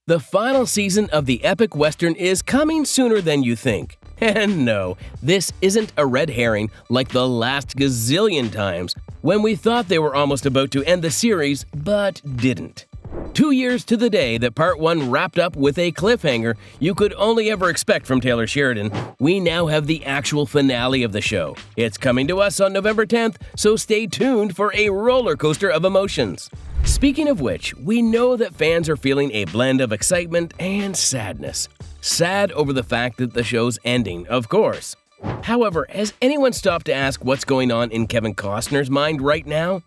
The final season of the epic western is coming sooner than you think. And no, this isn't a red herring like the last gazillion times when we thought they were almost about to end the series, but didn't. 2 years to the day that Part 1 wrapped up with a cliffhanger you could only ever expect from Taylor Sheridan, we now have the actual finale of the show. It's coming to us on November 10th, so stay tuned for a roller coaster of emotions. Speaking of which, we know that fans are feeling a blend of excitement and sadness. Sad over the fact that the show's ending, of course. However, has anyone stopped to ask what's going on in Kevin Costner's mind right now?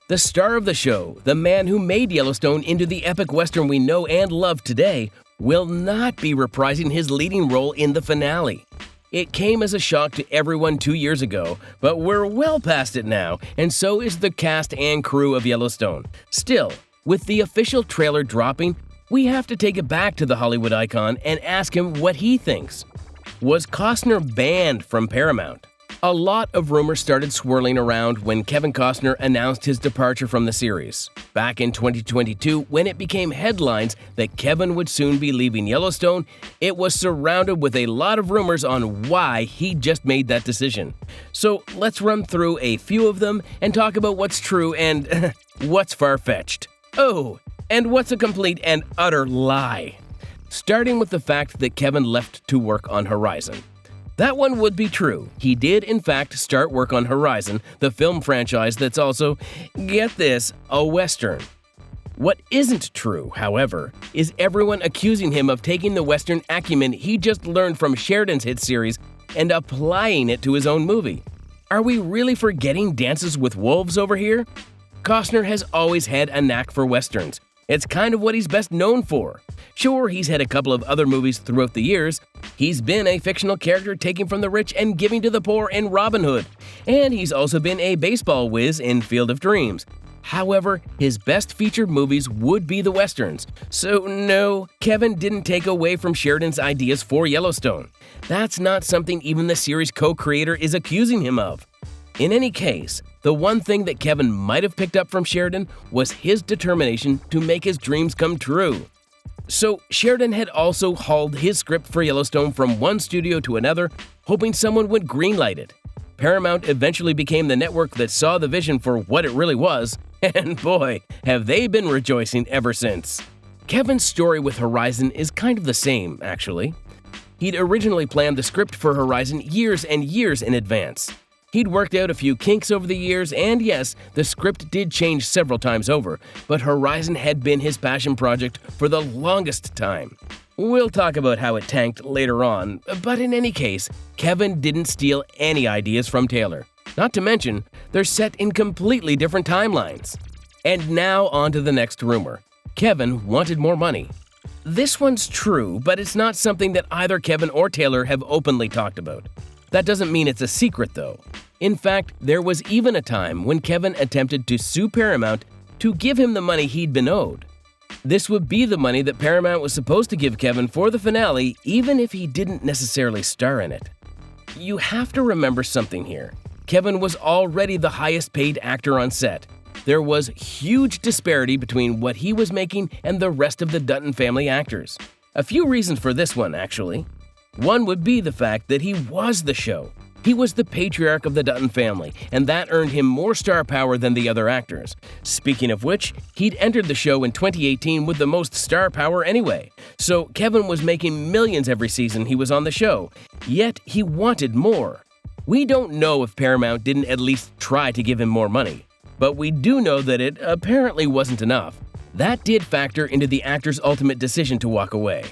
The star of the show, the man who made Yellowstone into the epic western we know and love today, will not be reprising his leading role in the finale. It came as a shock to everyone 2 years ago, but we're well past it now, and so is the cast and crew of Yellowstone. Still, with the official trailer dropping, we have to take it back to the Hollywood icon and ask him what he thinks. Was Costner banned from Paramount? A lot of rumors started swirling around when Kevin Costner announced his departure from the series. Back in 2022, when it became headlines that Kevin would soon be leaving Yellowstone, it was surrounded with a lot of rumors on why he just made that decision. So let's run through a few of them and talk about what's true and what's far-fetched. Oh, and what's a complete and utter lie. Starting with the fact that Kevin left to work on Horizon. That one would be true. He did, in fact, start work on Horizon, the film franchise that's also, get this, a western. What isn't true, however, is everyone accusing him of taking the western acumen he just learned from Sheridan's hit series and applying it to his own movie. Are we really forgetting Dances with Wolves over here? Costner has always had a knack for westerns. It's kind of what he's best known for. Sure, he's had a couple of other movies throughout the years. He's been a fictional character taking from the rich and giving to the poor in Robin Hood. And he's also been a baseball whiz in Field of Dreams. However, his best featured movies would be the westerns. So no, Kevin didn't take away from Sheridan's ideas for Yellowstone. That's not something even the series co-creator is accusing him of. In any case, the one thing that Kevin might have picked up from Sheridan was his determination to make his dreams come true. So Sheridan had also hauled his script for Yellowstone from one studio to another, hoping someone would greenlight it. Paramount eventually became the network that saw the vision for what it really was, and boy, have they been rejoicing ever since. Kevin's story with Horizon is kind of the same, actually. He'd originally planned the script for Horizon years and years in advance. He'd worked out a few kinks over the years, and yes, the script did change several times over, but Horizon had been his passion project for the longest time. We'll talk about how it tanked later on, but in any case, Kevin didn't steal any ideas from Taylor. Not to mention, they're set in completely different timelines. And now on to the next rumor. Kevin wanted more money. This one's true, but it's not something that either Kevin or Taylor have openly talked about. That doesn't mean it's a secret, though. In fact, there was even a time when Kevin attempted to sue Paramount to give him the money he'd been owed. This would be the money that Paramount was supposed to give Kevin for the finale, even if he didn't necessarily star in it. You have to remember something here. Kevin was already the highest paid actor on set. There was huge disparity between what he was making and the rest of the Dutton family actors. A few reasons for this one, actually. One would be the fact that he was the show. He was the patriarch of the Dutton family, and that earned him more star power than the other actors. Speaking of which, he'd entered the show in 2018 with the most star power anyway. So Kevin was making millions every season he was on the show, yet he wanted more. We don't know if Paramount didn't at least try to give him more money, but we do know that it apparently wasn't enough. That did factor into the actor's ultimate decision to walk away.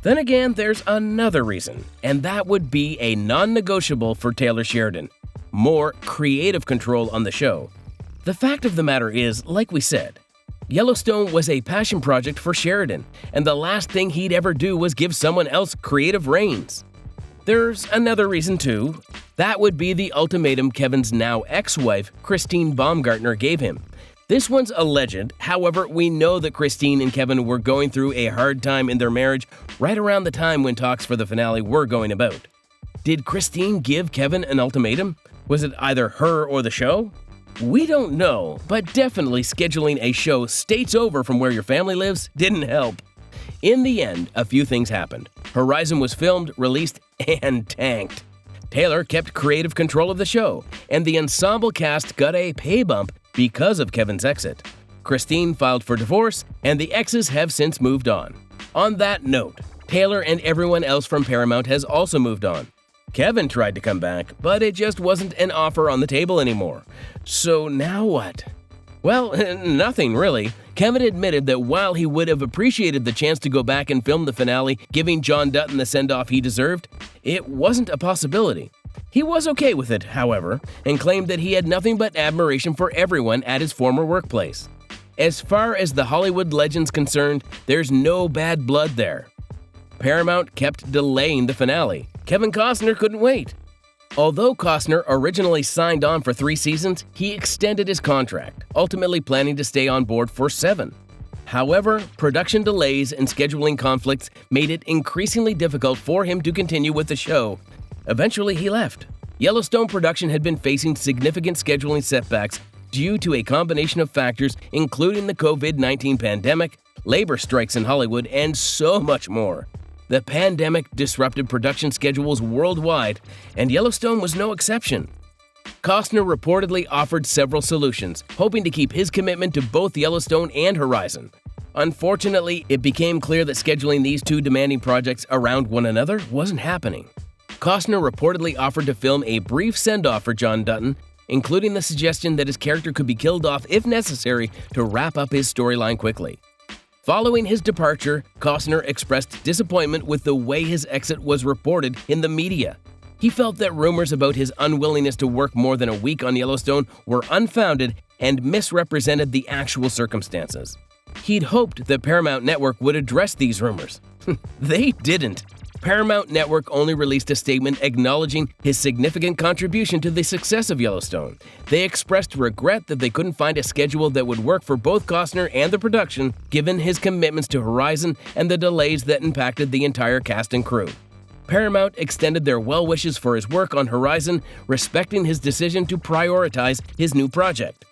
Then again, there's another reason, and that would be a non-negotiable for Taylor Sheridan: more creative control on the show. The fact of the matter is, like we said, Yellowstone was a passion project for Sheridan, and the last thing he'd ever do was give someone else creative reins. There's another reason too. That would be the ultimatum Kevin's now ex-wife, Christine Baumgartner, gave him. This one's a legend. However, we know that Christine and Kevin were going through a hard time in their marriage right around the time when talks for the finale were going about. Did Christine give Kevin an ultimatum? Was it either her or the show? We don't know, but definitely scheduling a show states over from where your family lives didn't help. In the end, a few things happened. Horizon was filmed, released, and tanked. Taylor kept creative control of the show, and the ensemble cast got a pay bump because of Kevin's exit. Christine filed for divorce, and the exes have since moved on. On that note, Taylor and everyone else from Paramount has also moved on. Kevin tried to come back, but it just wasn't an offer on the table anymore. So now what? Well, nothing really. Kevin admitted that while he would have appreciated the chance to go back and film the finale, giving John Dutton the send-off he deserved, it wasn't a possibility. He was okay with it, however, and claimed that he had nothing but admiration for everyone at his former workplace. As far as the Hollywood legend's concerned, there's no bad blood there. Paramount kept delaying the finale. Kevin Costner couldn't wait. Although Costner originally signed on for 3 seasons, he extended his contract, ultimately planning to stay on board for 7. However, production delays and scheduling conflicts made it increasingly difficult for him to continue with the show. Eventually, he left. Yellowstone production had been facing significant scheduling setbacks due to a combination of factors including the COVID-19 pandemic, labor strikes in Hollywood, and so much more. The pandemic disrupted production schedules worldwide, and Yellowstone was no exception. Costner reportedly offered several solutions, hoping to keep his commitment to both Yellowstone and Horizon. Unfortunately, it became clear that scheduling these two demanding projects around one another wasn't happening. Costner reportedly offered to film a brief send-off for John Dutton, including the suggestion that his character could be killed off if necessary to wrap up his storyline quickly. Following his departure, Costner expressed disappointment with the way his exit was reported in the media. He felt that rumors about his unwillingness to work more than a week on Yellowstone were unfounded and misrepresented the actual circumstances. He'd hoped that Paramount Network would address these rumors. They didn't. Paramount Network only released a statement acknowledging his significant contribution to the success of Yellowstone. They expressed regret that they couldn't find a schedule that would work for both Costner and the production, given his commitments to Horizon and the delays that impacted the entire cast and crew. Paramount extended their well wishes for his work on Horizon, respecting his decision to prioritize his new project.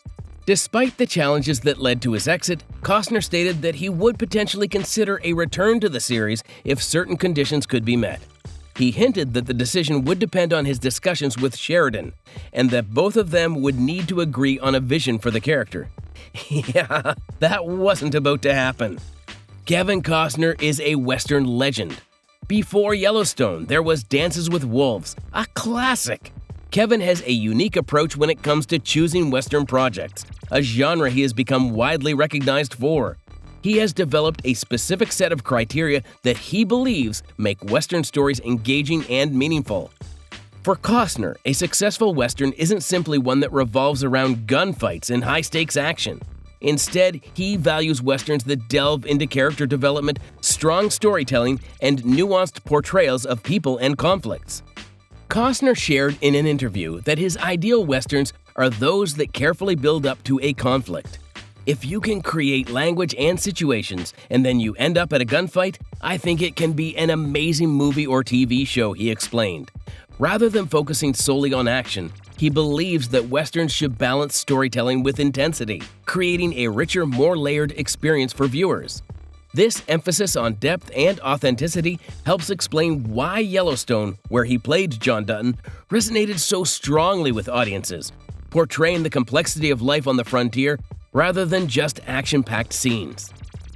Despite the challenges that led to his exit, Costner stated that he would potentially consider a return to the series if certain conditions could be met. He hinted that the decision would depend on his discussions with Sheridan, and that both of them would need to agree on a vision for the character. Yeah, that wasn't about to happen. Kevin Costner is a Western legend. Before Yellowstone, there was Dances with Wolves, a classic. Kevin has a unique approach when it comes to choosing Western projects, a genre he has become widely recognized for. He has developed a specific set of criteria that he believes make Western stories engaging and meaningful. For Costner, a successful Western isn't simply one that revolves around gunfights and high-stakes action. Instead, he values Westerns that delve into character development, strong storytelling, and nuanced portrayals of people and conflicts. Costner shared in an interview that his ideal Westerns are those that carefully build up to a conflict. If you can create language and situations, and then you end up at a gunfight, I think it can be an amazing movie or TV show, he explained. Rather than focusing solely on action, he believes that Westerns should balance storytelling with intensity, creating a richer, more layered experience for viewers. This emphasis on depth and authenticity helps explain why Yellowstone, where he played John Dutton, resonated so strongly with audiences, portraying the complexity of life on the frontier rather than just action-packed scenes.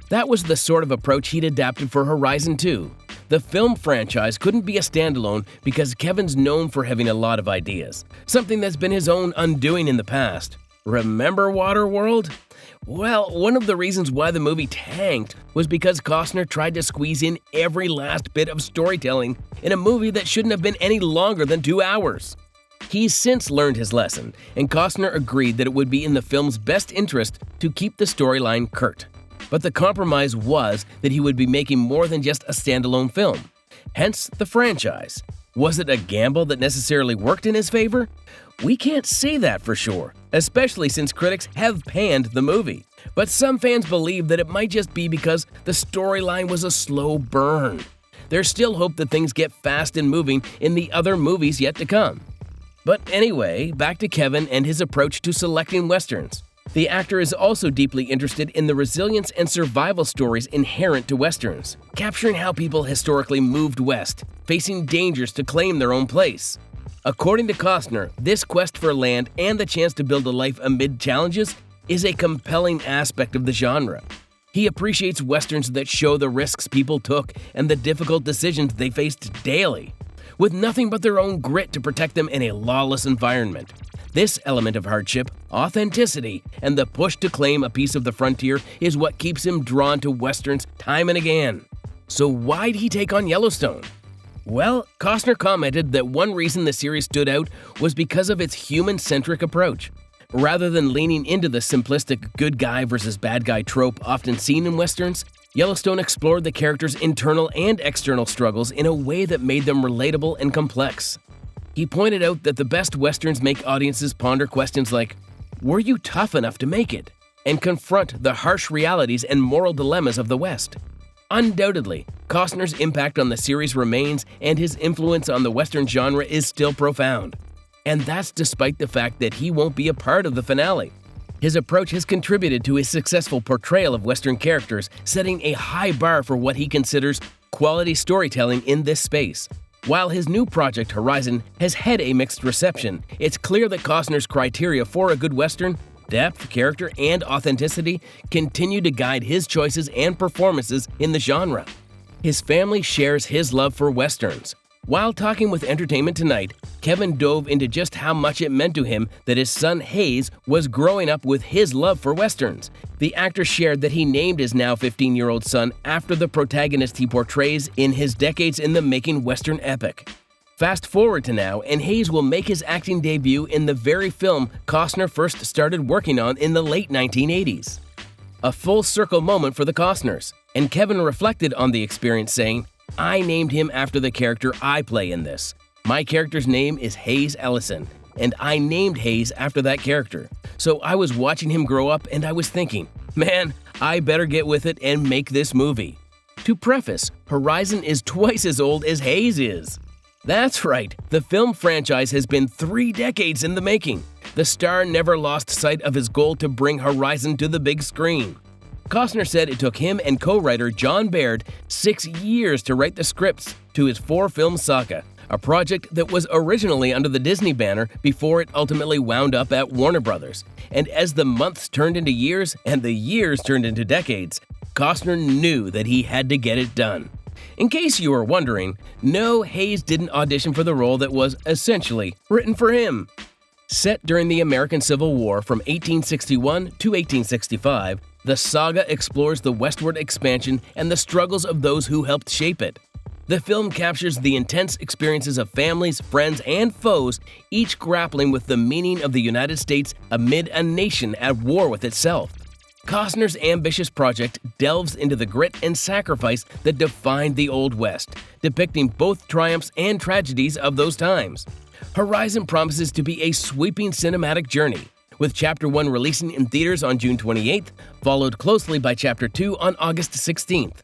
That was the sort of approach he'd adapted for Horizon 2. The film franchise couldn't be a standalone because Kevin's known for having a lot of ideas, something that's been his own undoing in the past. Remember Waterworld? Well, one of the reasons why the movie tanked was because Costner tried to squeeze in every last bit of storytelling in a movie that shouldn't have been any longer than 2 hours. He's since learned his lesson, and Costner agreed that it would be in the film's best interest to keep the storyline curt. But the compromise was that he would be making more than just a standalone film. Hence the franchise. Was it a gamble that necessarily worked in his favor? We can't say that for sure, especially since critics have panned the movie. But some fans believe that it might just be because the storyline was a slow burn. There's still hope that things get fast and moving in the other movies yet to come. But anyway, back to Kevin and his approach to selecting Westerns. The actor is also deeply interested in the resilience and survival stories inherent to Westerns, capturing how people historically moved west, facing dangers to claim their own place. According to Costner, this quest for land and the chance to build a life amid challenges is a compelling aspect of the genre. He appreciates Westerns that show the risks people took and the difficult decisions they faced daily, with nothing but their own grit to protect them in a lawless environment. This element of hardship, authenticity, and the push to claim a piece of the frontier is what keeps him drawn to Westerns time and again. So why'd he take on Yellowstone? Well, Costner commented that one reason the series stood out was because of its human-centric approach. Rather than leaning into the simplistic good guy versus bad guy trope often seen in Westerns, Yellowstone explored the characters' internal and external struggles in a way that made them relatable and complex. He pointed out that the best Westerns make audiences ponder questions like, were you tough enough to make it? And confront the harsh realities and moral dilemmas of the West. Undoubtedly, Costner's impact on the series remains, and his influence on the Western genre is still profound. And that's despite the fact that he won't be a part of the finale. His approach has contributed to his successful portrayal of Western characters, setting a high bar for what he considers quality storytelling in this space. While his new project, Horizon, has had a mixed reception, it's clear that Costner's criteria for a good Western, depth, character, and authenticity, continue to guide his choices and performances in the genre. His family shares his love for Westerns. While talking with Entertainment Tonight, Kevin dove into just how much it meant to him that his son Hayes was growing up with his love for Westerns. The actor shared that he named his now 15-year-old son after the protagonist he portrays in his decades-in-the-making Western epic. Fast forward to now, and Hayes will make his acting debut in the very film Costner first started working on in the late 1980s. A full-circle moment for the Costners, and Kevin reflected on the experience saying, I named him after the character I play in this. My character's name is Hayes Ellison, and I named Hayes after that character. So I was watching him grow up and I was thinking, man, I better get with it and make this movie. To preface, Horizon is twice as old as Hayes is. That's right, the film franchise has been 3 decades in the making. The star never lost sight of his goal to bring Horizon to the big screen. Costner said it took him and co-writer John Baird 6 years to write the scripts to his 4-film saga, a project that was originally under the Disney banner before it ultimately wound up at Warner Brothers. And as the months turned into years and the years turned into decades, Costner knew that he had to get it done. In case you were wondering, no, Hayes didn't audition for the role that was essentially written for him. Set during the American Civil War from 1861 to 1865, the saga explores the westward expansion and the struggles of those who helped shape it. The film captures the intense experiences of families, friends, and foes, each grappling with the meaning of the United States amid a nation at war with itself. Costner's ambitious project delves into the grit and sacrifice that defined the Old West, depicting both triumphs and tragedies of those times. Horizon promises to be a sweeping cinematic journey, with Chapter 1 releasing in theaters on June 28th, followed closely by Chapter 2 on August 16th.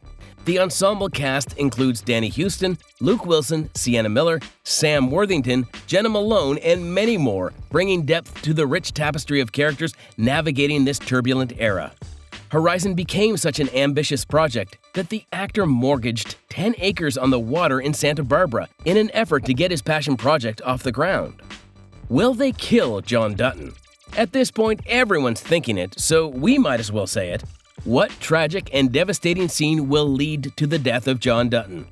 The ensemble cast includes Danny Huston, Luke Wilson, Sienna Miller, Sam Worthington, Jenna Malone, and many more, bringing depth to the rich tapestry of characters navigating this turbulent era. Horizon became such an ambitious project that the actor mortgaged 10 acres on the water in Santa Barbara in an effort to get his passion project off the ground. Will they kill John Dutton? At this point, everyone's thinking it, so we might as well say it. What tragic and devastating scene will lead to the death of John Dutton?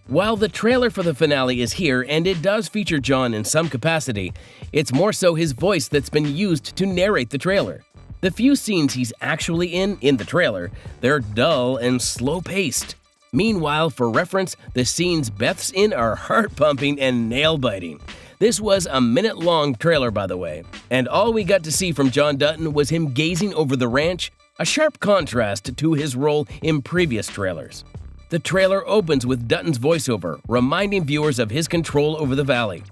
While the trailer for the finale is here and it does feature John in some capacity, it's more so his voice that's been used to narrate the trailer. The few scenes he's actually in the trailer, they're dull and slow-paced. Meanwhile, for reference, the scenes Beth's in are heart-pumping and nail-biting. This was a minute-long trailer, by the way, and all we got to see from John Dutton was him gazing over the ranch, a sharp contrast to his role in previous trailers. The trailer opens with Dutton's voiceover, reminding viewers of his control over the valley.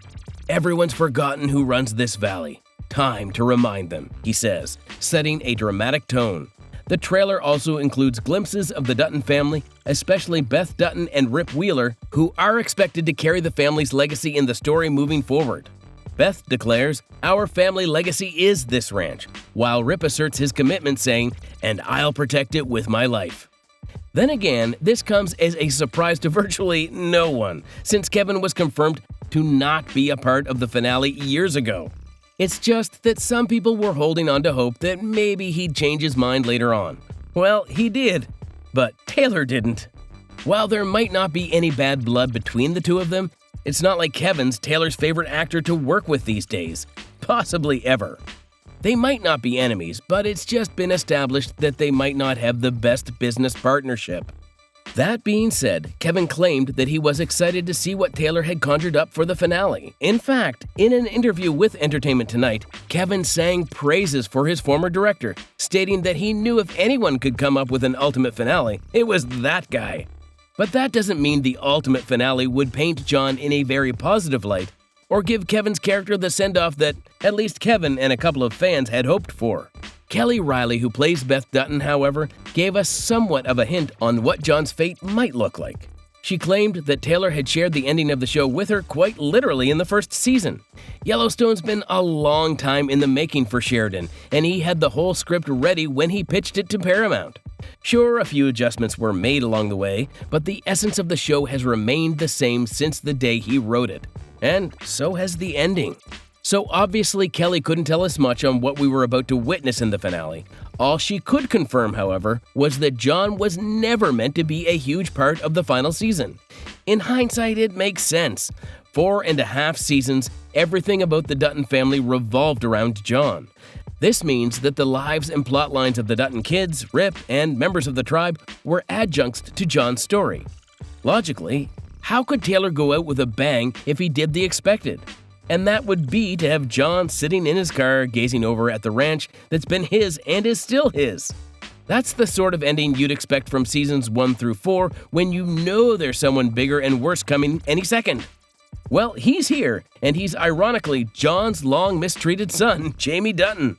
Everyone's forgotten who runs this valley. Time to remind them, he says, setting a dramatic tone. The trailer also includes glimpses of the Dutton family, especially Beth Dutton and Rip Wheeler, who are expected to carry the family's legacy in the story moving forward. Beth declares, "Our family legacy is this ranch," while Rip asserts his commitment saying, "And I'll protect it with my life." Then again, this comes as a surprise to virtually no one, since Kevin was confirmed to not be a part of the finale years ago. It's just that some people were holding on to hope that maybe he'd change his mind later on. Well, he did, but Taylor didn't. While there might not be any bad blood between the two of them, it's not like Kevin's Taylor's favorite actor to work with these days, possibly ever. They might not be enemies, but it's just been established that they might not have the best business partnership. That being said, Kevin claimed that he was excited to see what Taylor had conjured up for the finale. In fact, in an interview with Entertainment Tonight, Kevin sang praises for his former director, stating that he knew if anyone could come up with an ultimate finale, it was that guy. But that doesn't mean the ultimate finale would paint John in a very positive light, or give Kevin's character the send-off that at least Kevin and a couple of fans had hoped for. Kelly Riley, who plays Beth Dutton, however, gave us somewhat of a hint on what John's fate might look like. She claimed that Taylor had shared the ending of the show with her quite literally in the first season. Yellowstone's been a long time in the making for Sheridan, and he had the whole script ready when he pitched it to Paramount. Sure, a few adjustments were made along the way, but the essence of the show has remained the same since the day he wrote it. And so has the ending. So obviously Kelly couldn't tell us much on what we were about to witness in the finale. All she could confirm, however, was that John was never meant to be a huge part of the final season. In hindsight, it makes sense. 4.5 seasons, everything about the Dutton family revolved around John. This means that the lives and plot lines of the Dutton kids, Rip, and members of the tribe were adjuncts to John's story. Logically, how could Taylor go out with a bang if he did the expected? And that would be to have John sitting in his car gazing over at the ranch that's been his and is still his. That's the sort of ending you'd expect from seasons 1 through 4 when you know there's someone bigger and worse coming any second. Well, he's here, and he's ironically John's long mistreated son, Jamie Dutton.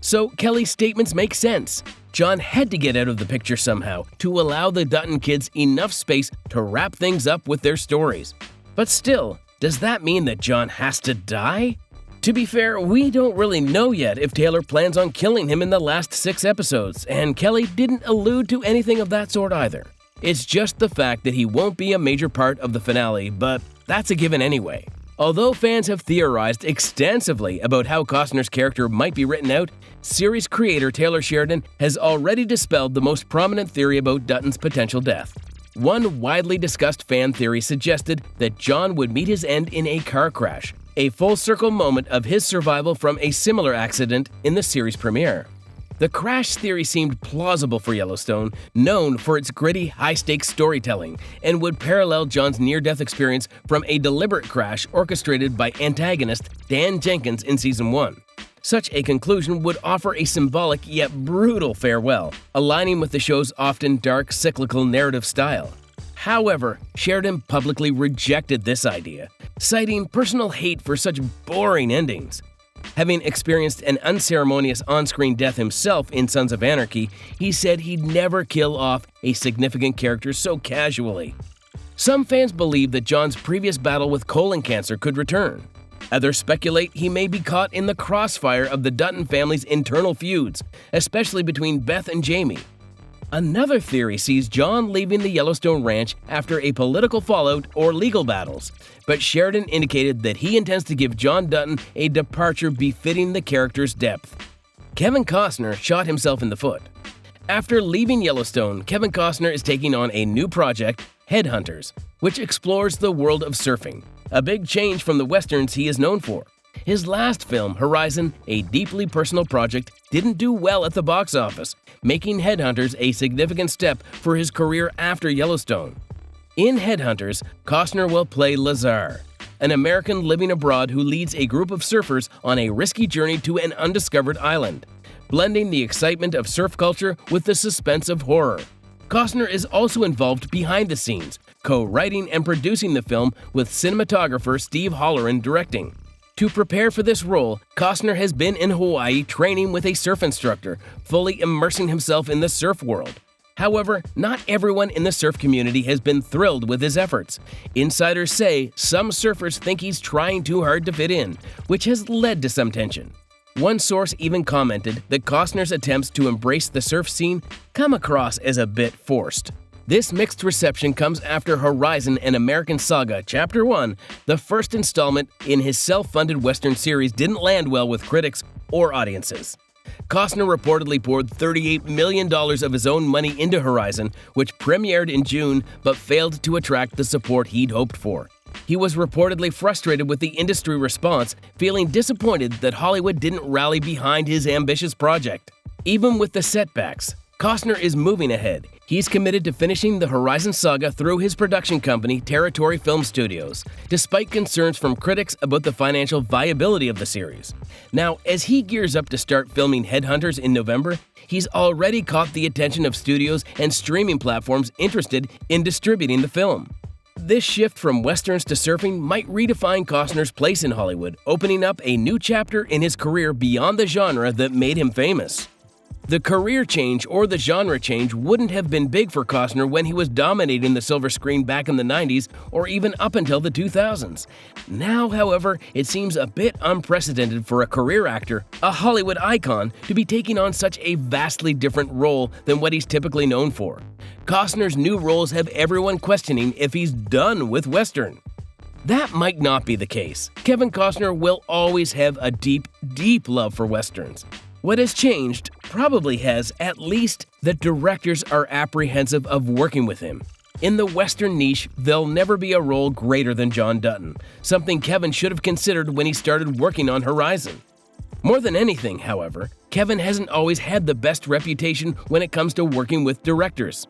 So Kelly's statements make sense. John had to get out of the picture somehow to allow the Dutton kids enough space to wrap things up with their stories. But still, does that mean that John has to die? To be fair, we don't really know yet if Taylor plans on killing him in the last 6 episodes, and Kelly didn't allude to anything of that sort either. It's just the fact that he won't be a major part of the finale, but that's a given anyway. Although fans have theorized extensively about how Costner's character might be written out, series creator Taylor Sheridan has already dispelled the most prominent theory about Dutton's potential death. One widely discussed fan theory suggested that John would meet his end in a car crash, a full-circle moment of his survival from a similar accident in the series premiere. The crash theory seemed plausible for Yellowstone, known for its gritty, high-stakes storytelling, and would parallel John's near-death experience from a deliberate crash orchestrated by antagonist Dan Jenkins in Season 1. Such a conclusion would offer a symbolic yet brutal farewell, aligning with the show's often dark, cyclical narrative style. However, Sheridan publicly rejected this idea, citing personal hate for such boring endings. Having experienced an unceremonious on-screen death himself in Sons of Anarchy, he said he'd never kill off a significant character so casually. Some fans believe that John's previous battle with colon cancer could return. Others speculate he may be caught in the crossfire of the Dutton family's internal feuds, especially between Beth and Jamie. Another theory sees John leaving the Yellowstone ranch after a political fallout or legal battles, but Sheridan indicated that he intends to give John Dutton a departure befitting the character's depth. Kevin Costner shot himself in the foot. After leaving Yellowstone, Kevin Costner is taking on a new project, Headhunters, which explores the world of surfing, a big change from the westerns he is known for. His last film, Horizon, a deeply personal project, didn't do well at the box office, making Headhunters a significant step for his career after Yellowstone. In Headhunters, Costner will play Lazar, an American living abroad who leads a group of surfers on a risky journey to an undiscovered island, blending the excitement of surf culture with the suspense of horror. Costner is also involved behind the scenes, co-writing and producing the film with cinematographer Steve Holleran directing. To prepare for this role, Costner has been in Hawaii training with a surf instructor, fully immersing himself in the surf world. However, not everyone in the surf community has been thrilled with his efforts. Insiders say some surfers think he's trying too hard to fit in, which has led to some tension. One source even commented that Costner's attempts to embrace the surf scene come across as a bit forced. This mixed reception comes after Horizon and American Saga Chapter 1, the first installment in his self-funded Western series, didn't land well with critics or audiences. Costner reportedly poured $38 million of his own money into Horizon, which premiered in June but failed to attract the support he'd hoped for. He was reportedly frustrated with the industry response, feeling disappointed that Hollywood didn't rally behind his ambitious project. Even with the setbacks, Costner is moving ahead. He's committed to finishing the Horizon saga through his production company, Territory Film Studios, despite concerns from critics about the financial viability of the series. Now, as he gears up to start filming Headhunters in November, he's already caught the attention of studios and streaming platforms interested in distributing the film. This shift from westerns to surfing might redefine Costner's place in Hollywood, opening up a new chapter in his career beyond the genre that made him famous. The career change or the genre change wouldn't have been big for Costner when he was dominating the silver screen back in the 90s or even up until the 2000s. Now, however, it seems a bit unprecedented for a career actor, a Hollywood icon, to be taking on such a vastly different role than what he's typically known for. Costner's new roles have everyone questioning if he's done with Western. That might not be the case. Kevin Costner will always have a deep, deep love for Westerns. What has changed probably has at least that directors are apprehensive of working with him. In the Western niche, there'll never be a role greater than John Dutton, something Kevin should have considered when he started working on Horizon. More than anything, however, Kevin hasn't always had the best reputation when it comes to working with directors.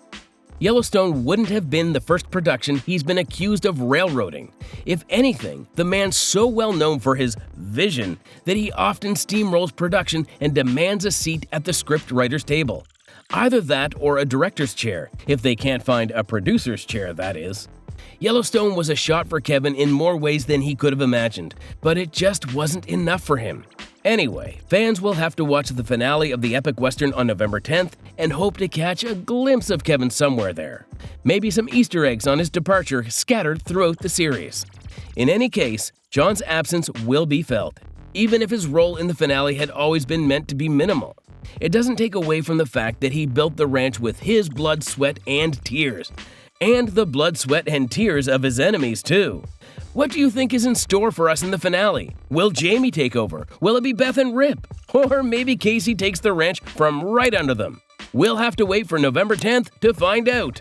Yellowstone wouldn't have been the first production he's been accused of railroading. If anything, the man's so well known for his vision that he often steamrolls production and demands a seat at the scriptwriter's table. Either that or a director's chair, if they can't find a producer's chair, that is. Yellowstone was a shot for Kevin in more ways than he could have imagined, but it just wasn't enough for him. Anyway, fans will have to watch the finale of the epic Western on November 10th and hope to catch a glimpse of Kevin somewhere there. Maybe some Easter eggs on his departure scattered throughout the series. In any case, John's absence will be felt, even if his role in the finale had always been meant to be minimal. It doesn't take away from the fact that he built the ranch with his blood, sweat, and tears. And the blood, sweat, and tears of his enemies, too. What do you think is in store for us in the finale? Will Jamie take over? Will it be Beth and Rip? Or maybe Casey takes the ranch from right under them? We'll have to wait for November 10th to find out.